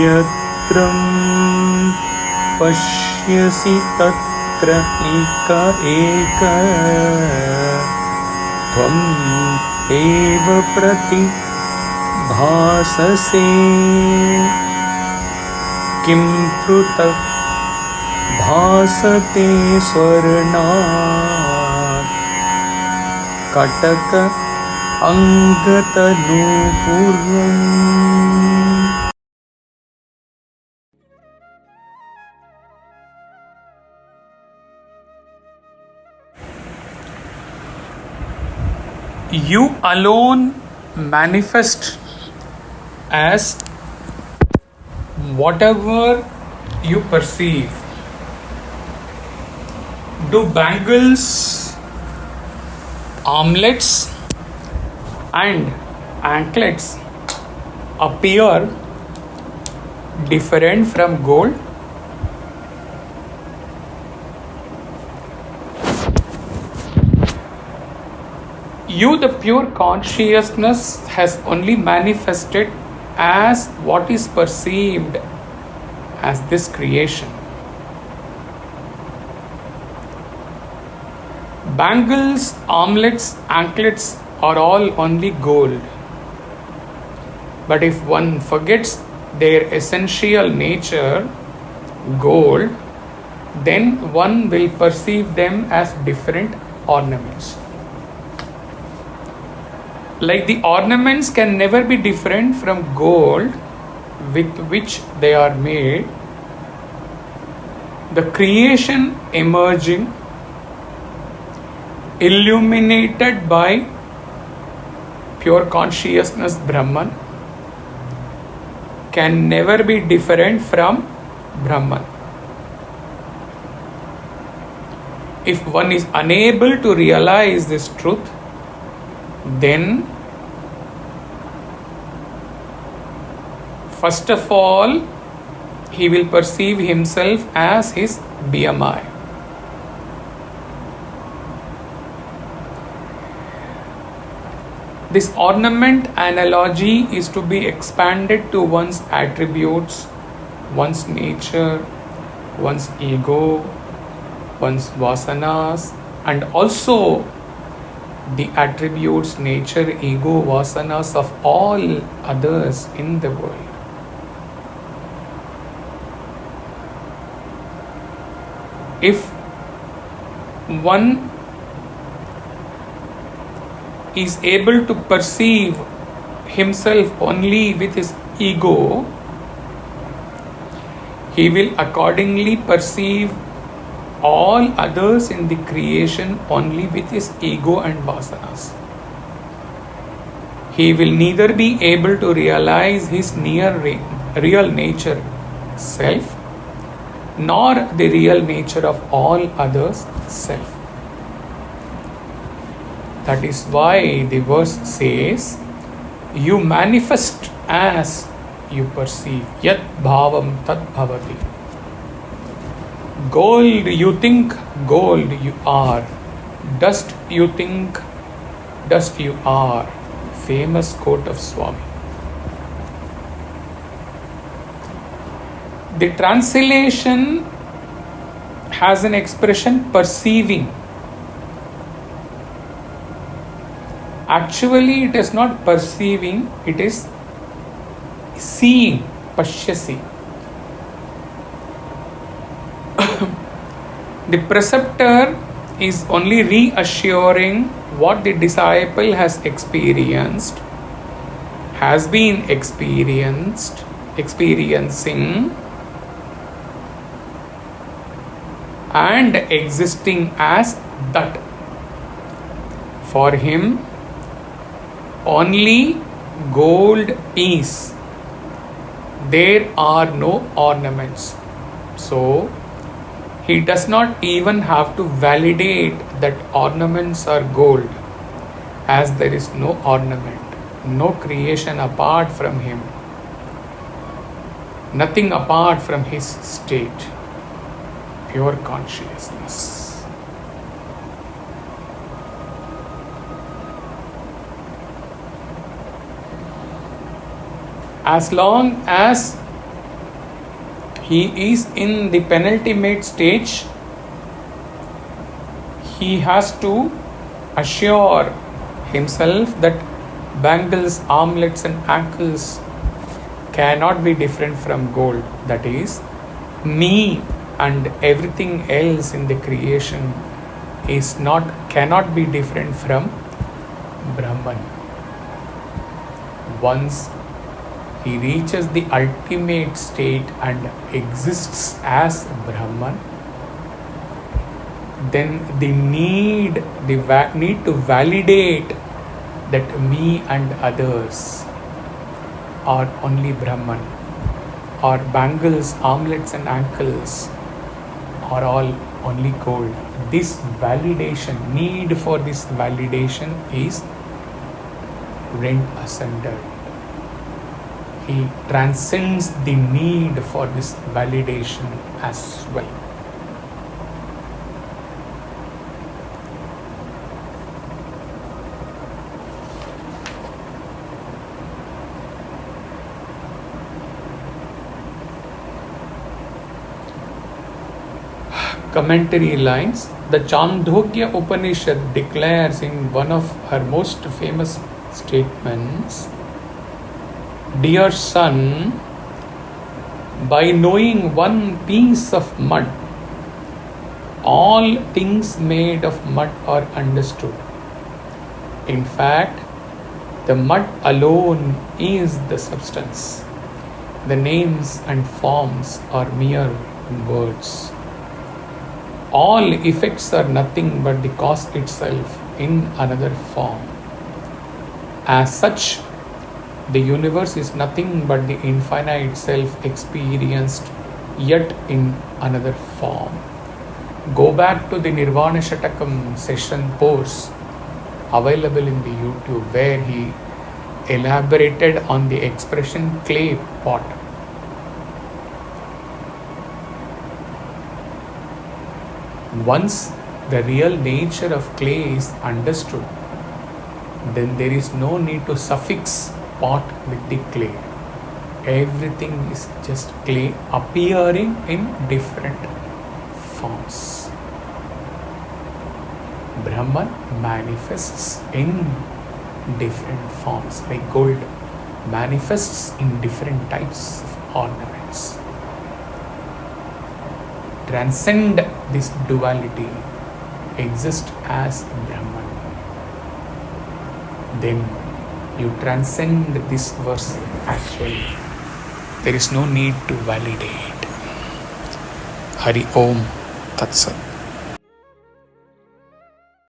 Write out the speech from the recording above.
yattvaṃ paśyasi tatra tvaṃ eva pratibhāsase kim pṛthagbhāsate svarṇātkaṭakāṅgadanūpuram. You alone manifest as whatever you perceive. Do bangles, armlets and anklets appear different from gold? You, the pure consciousness, has only manifested as what is perceived as this creation. Bangles, armlets, anklets are all only gold. But if one forgets their essential nature, gold, then one will perceive them as different ornaments. Like the ornaments can never be different from gold with which they are made, the creation emerging, illuminated by pure consciousness Brahman, can never be different from Brahman. If one is unable to realize this truth, then first of all, he will perceive himself as his BMI. This ornament analogy is to be expanded to one's attributes, one's nature, one's ego, one's vasanas, and also the attributes, nature, ego, vasanas of all others in the world. If one is able to perceive himself only with his ego, he will accordingly perceive all others in the creation only with his ego and vasanas. He will neither be able to realize his real nature, self, nor the real nature of all others, self. That is why the verse says, you manifest as you perceive. Yattvaṃ tat bhavati. Gold, you think gold you are. Dust, you think dust you are. Famous quote of Swami. The translation has an expression perceiving. Actually, it is not perceiving, it is seeing, paśyasi. The preceptor is only reassuring what the disciple has experienced, has been experiencing, and existing as that. For him, only gold is. There are no ornaments. So, he does not even have to validate that ornaments are gold, as there is no ornament, no creation apart from him, nothing apart from his state, pure consciousness. As long as he is in the penultimate stage. He has to assure himself that bangles, armlets and ankles cannot be different from gold. That is, me and everything else in the creation cannot be different from Brahman. Once he reaches the ultimate state and exists as Brahman, then the need to validate that me and others are only Brahman, or bangles, armlets and ankles are all only gold. This validation, need for this validation is rent asunder. He transcends the need for this validation as well. Commentary lines. The Chandogya Upanishad declares in one of her most famous statements, "Dear son, by knowing one piece of mud, all things made of mud are understood. In fact, the mud alone is the substance. The names and forms are mere words. All effects are nothing but the cause itself in another form. As such, the universe is nothing but the infinite self experienced yet in another form." Go back to the Nirvana Shatakam session course available in the YouTube, where he elaborated on the expression clay pot. Once the real nature of clay is understood, then there is no need to suffix pot with the clay. Everything is just clay appearing in different forms. Brahman manifests in different forms, like gold manifests in different types of ornaments. Transcend this duality, exist as Brahman. Then you transcend this verse actually. There is no need to validate. Hari Om Tat Sat.